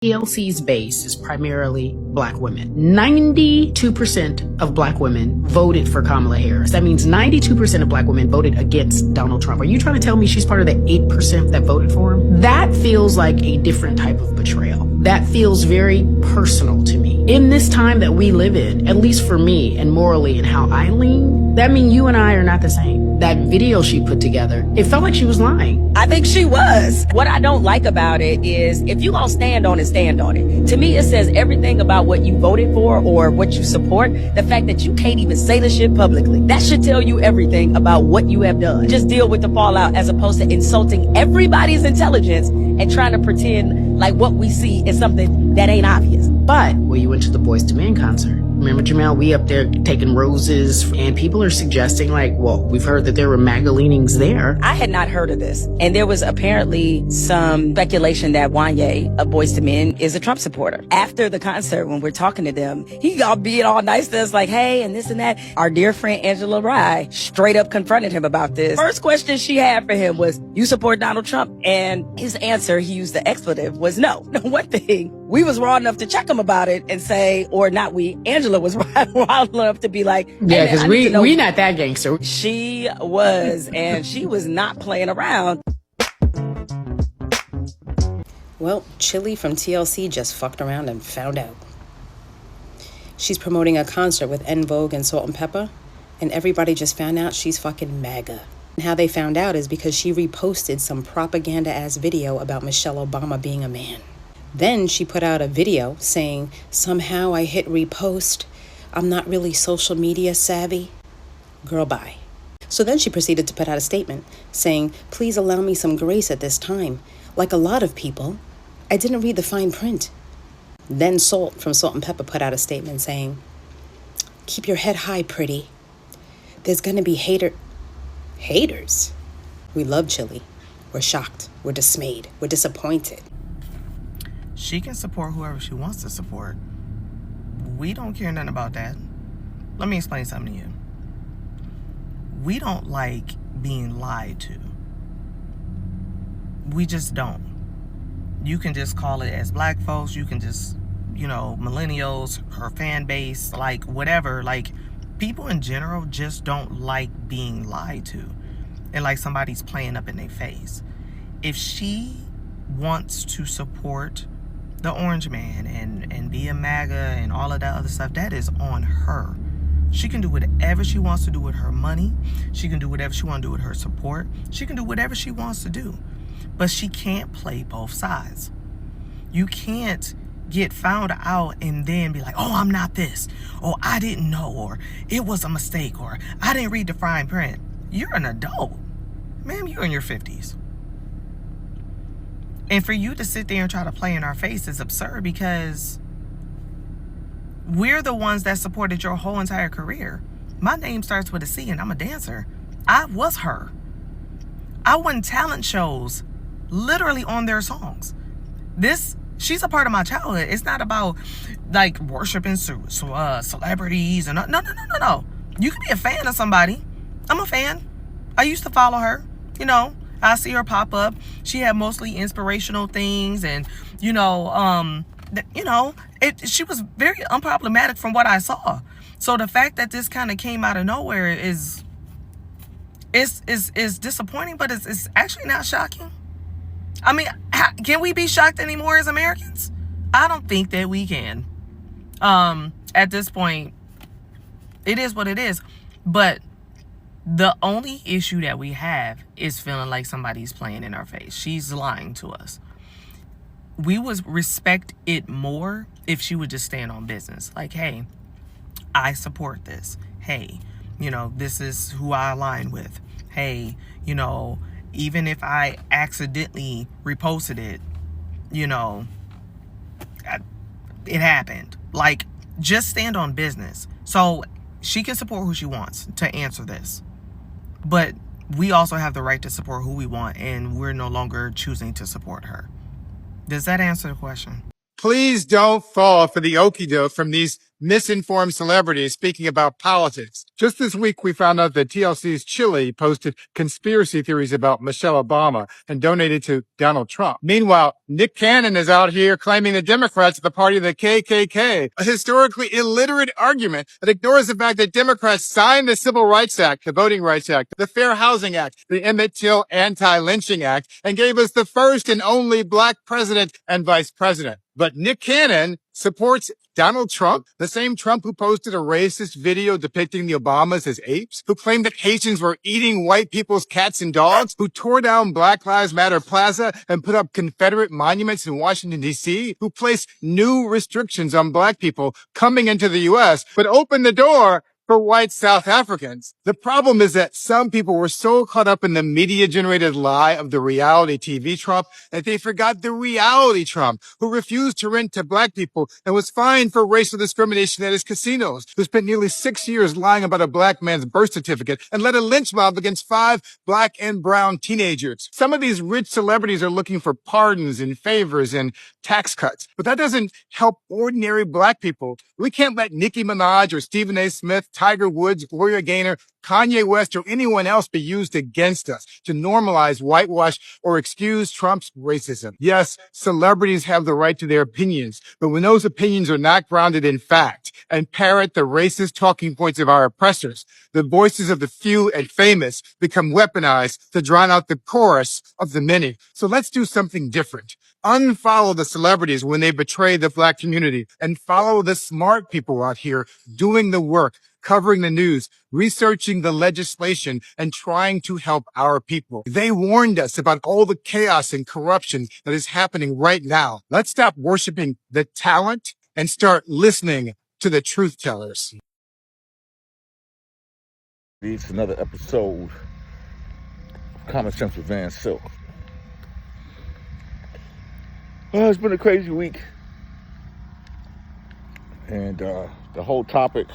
TLC's base is primarily black women. 92% of black women voted for Kamala Harris. That means 92% of black women voted against Donald Trump. Are you trying to tell me she's part of the 8% that voted for him? That feels like a different type of betrayal. That feels very personal to me. In this time that we live in, at least for me and morally and how I lean, that means you and I are not the same. That video she put together, it felt like she was lying. I think she was. What I don't like about it is if you gonna stand on it, stand on it. To me, it says everything about what you voted for or what you support. The fact that you can't even say the shit publicly, that should tell you everything about what you have done. Just deal with the fallout as opposed to insulting everybody's intelligence and trying to pretend like what we see is something that ain't obvious. But when you went to the Boyz II Men concert, remember, Jamel, we up there taking roses, and people are suggesting, like, well, we've heard that there were MAGA leanings there. I had not heard of this. And there was apparently some speculation that Wanye of Boyz II Men is a Trump supporter. After the concert, when we're talking to them, he got being all nice to us, like, hey, and this and that. Our dear friend Angela Rye straight up confronted him about this. First question she had for him was, you support Donald Trump? And his answer, he used the expletive, was no. One thing, we was raw enough to check him about it and say, or not we, Angela was wild enough to be like, hey, yeah, because we not that gangster. She was, and she was not playing around. Well, Chilli from TLC just fucked around and found out. She's promoting a concert with En Vogue and Salt and Pepper, and everybody just found out she's fucking MAGA. And how they found out is because she reposted some propaganda-ass video about Michelle Obama being a man. Then she put out a video saying, somehow I hit repost. I'm not really social media savvy. Girl, bye. So then she proceeded to put out a statement saying, please allow me some grace at this time. Like a lot of people, I didn't read the fine print. Then Salt from Salt and Pepper put out a statement saying, keep your head high, pretty. There's gonna be haters. We love Chilli. We're shocked. We're dismayed. We're disappointed. She can support whoever she wants to support. We don't care nothing about that. Let me explain something to you. We don't like being lied to. We just don't. You can just call it as black folks. You can just, millennials, her fan base, like whatever. Like people in general just don't like being lied to. And like somebody's playing up in their face. If she wants to support the Orange Man and be a MAGA and all of that other stuff, that is on her. She can do whatever she wants to do with her money. She can do whatever she wants to do with her support. She can do whatever she wants to do. But she can't play both sides. You can't get found out and then be like, oh, I'm not this. Or I didn't know. Or it was a mistake. Or I didn't read the fine print. You're an adult. Ma'am, you're in your 50s. And for you to sit there and try to play in our face is absurd because we're the ones that supported your whole entire career. My name starts with a C and I'm a dancer. I was her. I won talent shows literally on their songs. She's a part of my childhood. It's not about like worshiping celebrities and no. You can be a fan of somebody. I'm a fan. I used to follow her, I see her pop up. She had mostly inspirational things and, she was very unproblematic from what I saw. So the fact that this kind of came out of nowhere is disappointing, but it's actually not shocking. I mean, can we be shocked anymore as Americans? I don't think that we can. At this point, it is what it is. But the only issue that we have is feeling like somebody's playing in our face. She's lying to us. We would respect it more if she would just stand on business. Like, hey, I support this. Hey, this is who I align with. Hey, even if I accidentally reposted it, it happened. Like, just stand on business. So she can support who she wants to answer this. But we also have the right to support who we want, and we're no longer choosing to support her. Does that answer the question? Please don't fall for the okie doke from these misinformed celebrities speaking about politics. Just this week, we found out that TLC's Chilli posted conspiracy theories about Michelle Obama and donated to Donald Trump. Meanwhile, Nick Cannon is out here claiming the Democrats are the party of the KKK, a historically illiterate argument that ignores the fact that Democrats signed the Civil Rights Act, the Voting Rights Act, the Fair Housing Act, the Emmett Till Anti-Lynching Act, and gave us the first and only black president and vice president. But Nick Cannon supports Donald Trump, the same Trump who posted a racist video depicting the Obamas as apes, who claimed that Haitians were eating white people's cats and dogs, who tore down Black Lives Matter Plaza and put up Confederate monuments in Washington, D.C., who placed new restrictions on black people coming into the U.S., but opened the door for white South Africans. The problem is that some people were so caught up in the media-generated lie of the reality TV Trump that they forgot the reality Trump, who refused to rent to black people and was fined for racial discrimination at his casinos, who spent nearly 6 years lying about a black man's birth certificate and led a lynch mob against 5 black and brown teenagers. Some of these rich celebrities are looking for pardons and favors and tax cuts, but that doesn't help ordinary black people. We can't let Nicki Minaj or Stephen A. Smith, Tiger Woods, Gloria Gaynor, Kanye West, or anyone else be used against us to normalize, whitewash, or excuse Trump's racism. Yes, celebrities have the right to their opinions, but when those opinions are not grounded in fact and parrot the racist talking points of our oppressors, the voices of the few and famous become weaponized to drown out the chorus of the many. So let's do something different. Unfollow the celebrities when they betray the black community and follow the smart people out here doing the work, covering the news, researching the legislation, and trying to help our people. They warned us about all the chaos and corruption that is happening right now. Let's stop worshiping the talent and start listening to the truth tellers. It's another episode of Common Sense with Vansilk. Well, it's been a crazy week. And the whole topic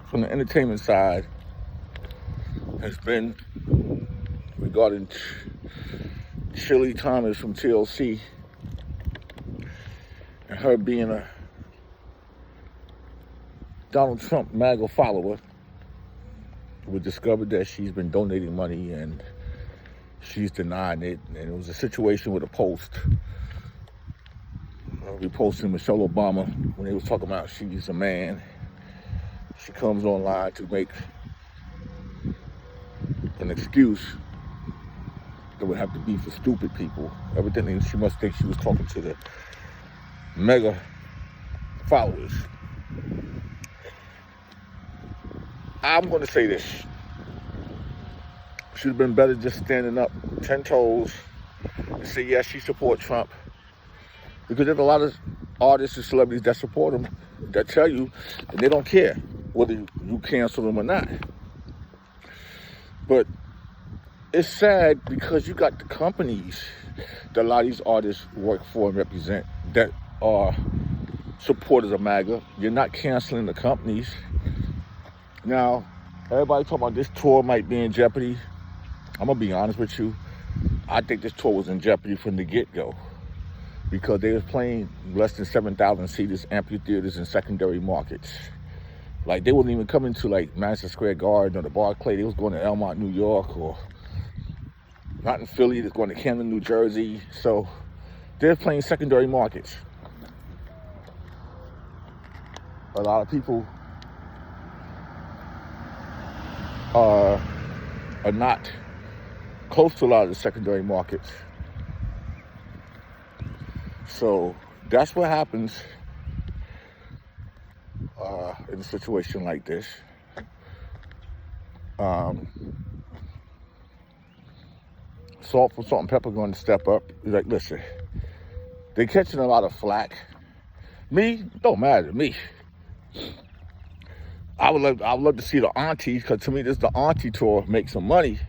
from the entertainment side has been regarding Chilli Thomas from TLC and her being a Donald Trump MAGA follower. We discovered that she's been donating money and she's denying it. And it was a situation with a post. Reposting Michelle Obama when they was talking about she's a man. She comes online to make an excuse that would have to be for stupid people. Evidently, she must think she was talking to the mega followers. I'm going to say this. Should have been better just standing up 10 toes and say, yes, she supports Trump. Because there's a lot of artists and celebrities that support him that tell you and they don't care whether you cancel them or not. But it's sad because you got the companies that a lot of these artists work for and represent that are supporters of MAGA. You're not canceling the companies. Now, everybody talking about this tour might be in jeopardy. I'm going to be honest with you. I think this tour was in jeopardy from the get-go because they was playing less than 7,000 seaters, amphitheaters, and secondary markets. Like, they wasn't even coming to, like, Madison Square Garden or the Barclay. They was going to Elmont, New York, or not in Philly. They was going to Camden, New Jersey. So they're playing secondary markets. A lot of people are not close to a lot of the secondary markets. So that's what happens in a situation like this. Salt and Pepper going to step up. He's like, listen, they're catching a lot of flack. Me, don't matter to me. I would love to see the aunties, because to me, this is the auntie tour, make some money.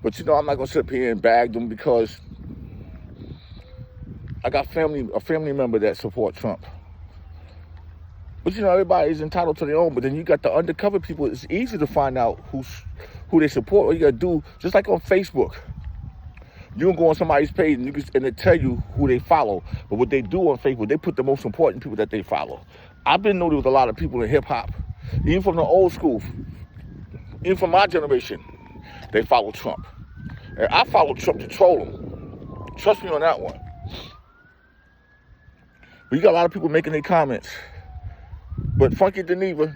But you know, I'm not gonna sit up here and bag them because I got a family member that supports Trump. But you know, everybody's entitled to their own. But then you got the undercover people. It's easy to find out who they support. All you gotta do, just like on Facebook, you can go on somebody's page and they tell you who they follow. But what they do on Facebook, they put the most important people that they follow. I've been noticed with a lot of people in hip hop, even from the old school, even from my generation, they follow Trump. And I follow Trump to troll him. Trust me on that one. But you got a lot of people making their comments. But Funky Geneva,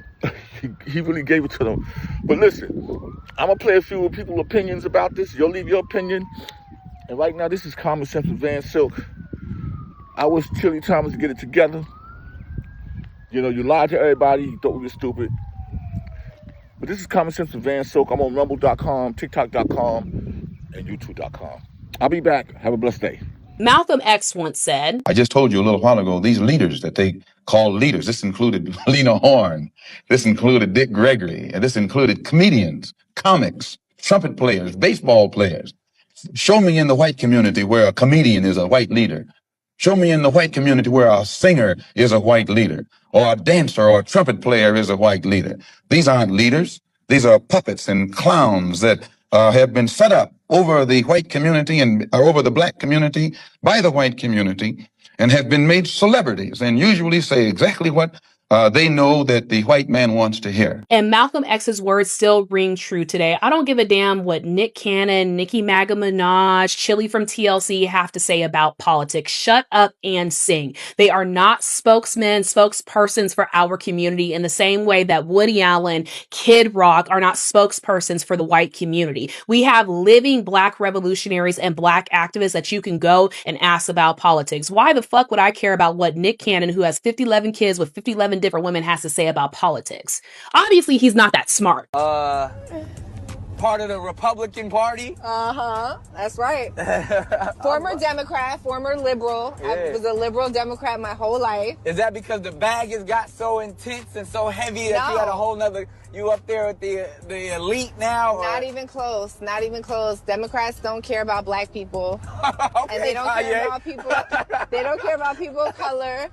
he really gave it to them. But listen, I'm going to play a few of people's opinions about this. You'll leave your opinion. And right now, this is Common Sense with Vansilk. I wish Chilli Thomas to get it together. You know, you lied to everybody. You thought we were stupid. But this is Common Sense with Vansilk. I'm on rumble.com, tiktok.com, and youtube.com. I'll be back. Have a blessed day. Malcolm X once said, I just told you a little while ago, these leaders that they call leaders, this included Lena Horne, this included Dick Gregory, and this included comedians, comics, trumpet players, baseball players. Show me in the white community where a comedian is a white leader. Show me in the white community where a singer is a white leader, or a dancer or a trumpet player is a white leader. These aren't leaders. These are puppets and clowns that have been set up over the white community and over the black community by the white community and have been made celebrities and usually say exactly what they know that the white man wants to hear. and Malcolm X's words still ring true today. I don't give a damn what Nick Cannon, Nicki Maga Minaj, Chilli from TLC have to say about politics. Shut up and sing. They are not spokesmen, spokespersons for our community in the same way that Woody Allen, Kid Rock are not spokespersons for the white community. We have living black revolutionaries and black activists that you can go and ask about politics. Why the fuck would I care about what Nick Cannon, who has 50-11 kids with 50-11 different women, has to say about politics? Obviously, he's not that smart. Part of the Republican Party. That's right. Former Democrat, former liberal. Yeah. I was a liberal Democrat my whole life. Is that because the bag has got so intense and so heavy that you had a whole nother, you up there with the elite now? Or? Not even close. Not even close. Democrats don't care about black people. Okay, and they don't care about people. They don't care about people of color.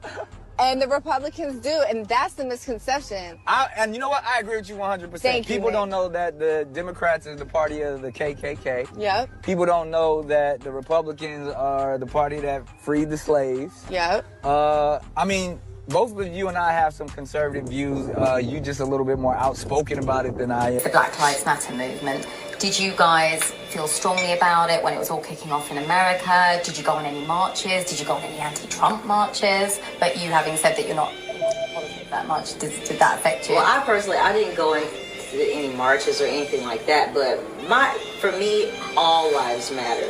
And the Republicans do, and that's the misconception. And you know what? I agree with you 100%. Thank you, People Nick. don't know that the Democrats is the party of the KKK. Yep. People don't know that the Republicans are the party that freed the slaves. Yep. I mean, both of you and I have some conservative views. You just a little bit more outspoken about it than I am. The Black Lives Matter movement. Did you guys feel strongly about it when it was all kicking off in America? Did you go on any marches? Did you go on any anti-Trump marches? But you having said that you're not into politics that much, did that affect you? Well, I personally, I didn't go into any marches or anything like that, but for me, all lives matter.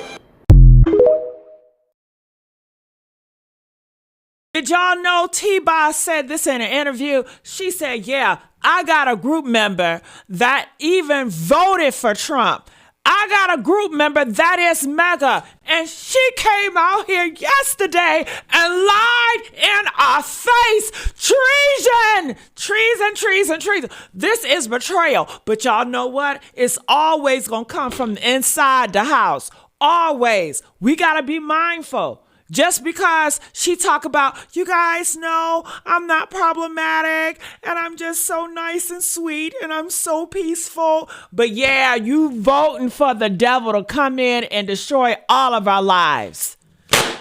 Did y'all know T-Boss said this in an interview? She said, yeah, I got a group member that even voted for Trump. I got a group member that is MAGA. And she came out here yesterday and lied in our face. Treason! Treason, treason, treason. This is betrayal. But y'all know what? It's always going to come from inside the house. Always. We got to be mindful. Just because she talk about, you guys know I'm not problematic and I'm just so nice and sweet and I'm so peaceful. But yeah, you voting for the devil to come in and destroy all of our lives.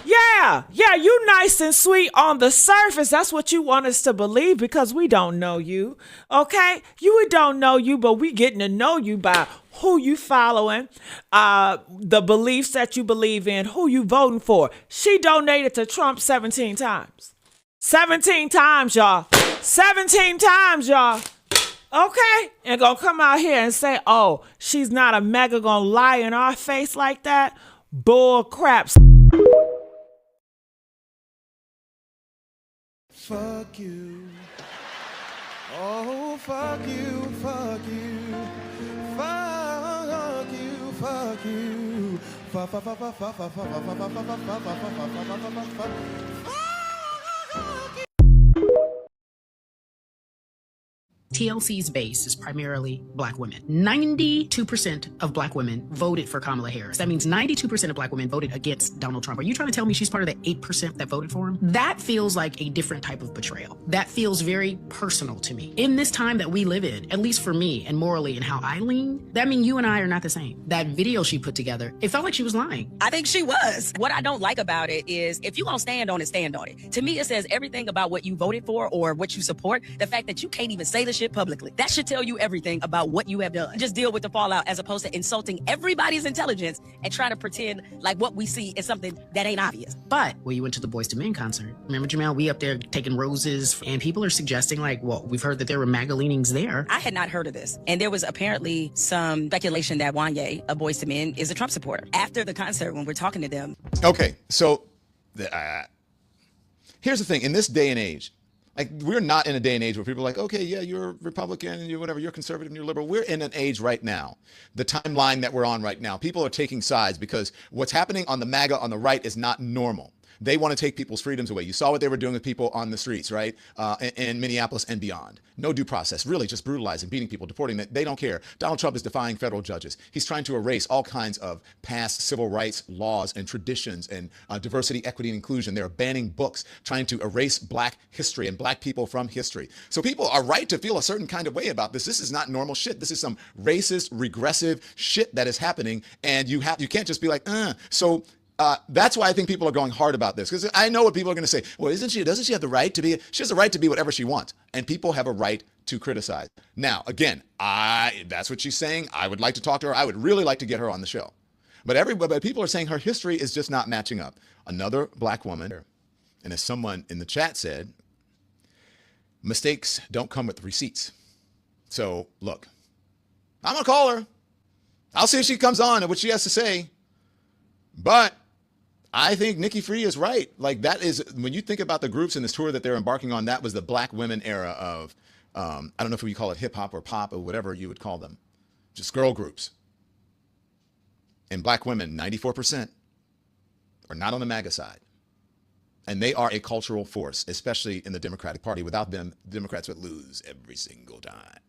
Yeah, you nice and sweet on the surface. That's what you want us to believe because we don't know you, okay? We don't know you, but we getting to know you by who you following, the beliefs that you believe in, who you voting for. She donated to Trump 17 times. 17 times, y'all. 17 times, y'all. Okay? And gonna come out here and say, oh, she's not a MAGA, gonna lie in our face like that? Bull crap. Fuck you. Oh, fuck you, fuck you. Fuck you, fuck you. Fuck, fuck, fuck, fuck, fuck, fuck, fuck, fuck, fuck, fuck, fuck, fuck, fuck. TLC's base is primarily black women. 92% of black women voted for Kamala Harris. That means 92% of black women voted against Donald Trump. Are you trying to tell me she's part of the 8% that voted for him? That feels like a different type of betrayal. That feels very personal to me. In this time that we live in, at least for me and morally and how I lean, that means you and I are not the same. That video she put together, it felt like she was lying. I think she was. What I don't like about it is if you gonna stand on it, stand on it. To me, it says everything about what you voted for or what you support. The fact that you can't even say the shit publicly. That should tell you everything about what you have done. Just deal with the fallout as opposed to insulting everybody's intelligence and trying to pretend like what we see is something that ain't obvious. But when you went to the Boyz II Men concert, remember, Jamel, we up there taking roses and people are suggesting like, well, we've heard that there were MAGA leanings there. I had not heard of this. And there was apparently some speculation that Wanye, a Boyz II Men, is a Trump supporter. After the concert, when we're talking to them. Okay, so here's the thing. In this day and age, like, we're not in a day and age where people are like, okay, yeah, you're Republican and you're whatever, you're conservative and you're liberal. We're in an age right now, the timeline that we're on right now. People are taking sides because what's happening on the MAGA on the right is not normal. They want to take people's freedoms away. You saw what they were doing with people on the streets, right? In Minneapolis and beyond. No due process, really just brutalizing, beating people, deporting them. They don't care. Donald Trump is defying federal judges. He's trying to erase all kinds of past civil rights laws and traditions and diversity, equity, and inclusion. They're banning books, trying to erase black history and black people from history. So people are right to feel a certain kind of way about this. This is not normal shit. This is some racist, regressive shit that is happening. And you can't just be like, So that's why I think people are going hard about this, because I know what people are going to say. Well, doesn't she have the right to be? She has the right to be whatever she wants, and people have a right to criticize. Now, again, that's what she's saying. I would like to talk to her. I would really like to get her on the show, but people are saying her history is just not matching up. Another black woman, and as someone in the chat said, mistakes don't come with receipts. So look, I'm gonna call her. I'll see if she comes on and what she has to say, but I think Nikki Free is right. Like, that is, when you think about the groups in this tour that they're embarking on, that was the black women era of, I don't know if you call it hip hop or pop or whatever you would call them, just girl groups. And black women, 94%, are not on the MAGA side. And they are a cultural force, especially in the Democratic Party. Without them, Democrats would lose every single time.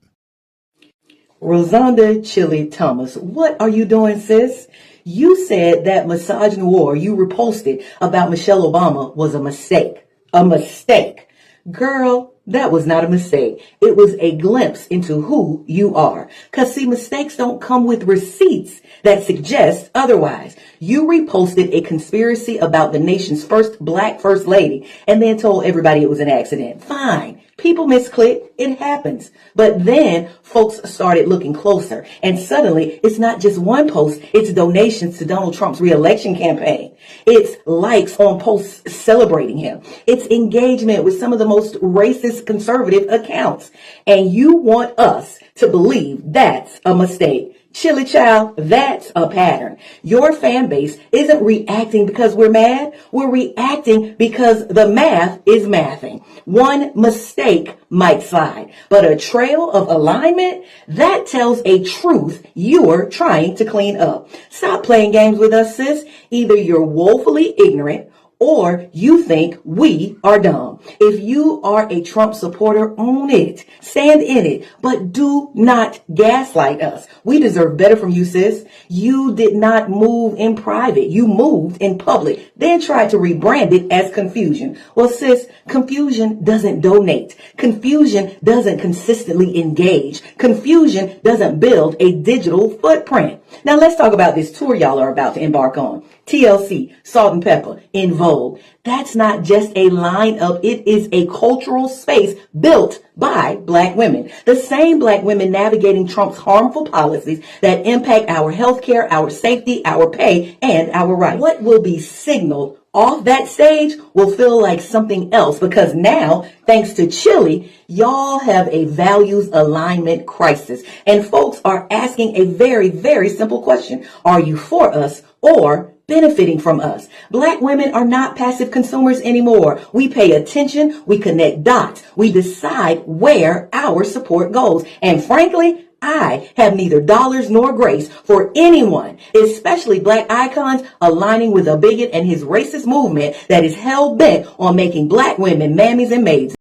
Rosanda Chilli Thomas, what are you doing, sis? You said that misogynoir you reposted about Michelle Obama was a mistake. A mistake. Girl, that was not a mistake. It was a glimpse into who you are. Because, see, mistakes don't come with receipts that suggest otherwise. You reposted a conspiracy about the nation's first black first lady and then told everybody it was an accident. Fine. People misclick. It happens. But then folks started looking closer. And suddenly, it's not just one post. It's donations to Donald Trump's re-election campaign. It's likes on posts celebrating him. It's engagement with some of the most racist conservative accounts. And you want us to believe that's a mistake. Chilli Child, that's a pattern. Your fan base isn't reacting because we're mad. We're reacting because the math is mathing. One mistake might slide, but a trail of alignment, that tells a truth you're trying to clean up. Stop playing games with us, sis. Either you're woefully ignorant or you think we are dumb. If you are a Trump supporter, own it. Stand in it. But do not gaslight us. We deserve better from you, sis. You did not move in private. You moved in public, then tried to rebrand it as confusion. Well, sis, confusion doesn't donate. Confusion doesn't consistently engage. Confusion doesn't build a digital footprint. Now let's talk about this tour y'all are about to embark on. TLC, Salt and Pepper, In Vogue. That's not just a lineup. It is a cultural space built by black women. The same black women navigating Trump's harmful policies that impact our healthcare, our safety, our pay, and our rights. What will be signaled off that stage will feel like something else, because now, thanks to Chilli, y'all have a values alignment crisis. And folks are asking a very, very simple question. Are you for us or benefiting from us? Black women are not passive consumers anymore. We pay attention, we connect dots, we decide where our support goes. And frankly, I have neither dollars nor grace for anyone, especially black icons, aligning with a bigot and his racist movement that is hell-bent on making black women mammies and maids.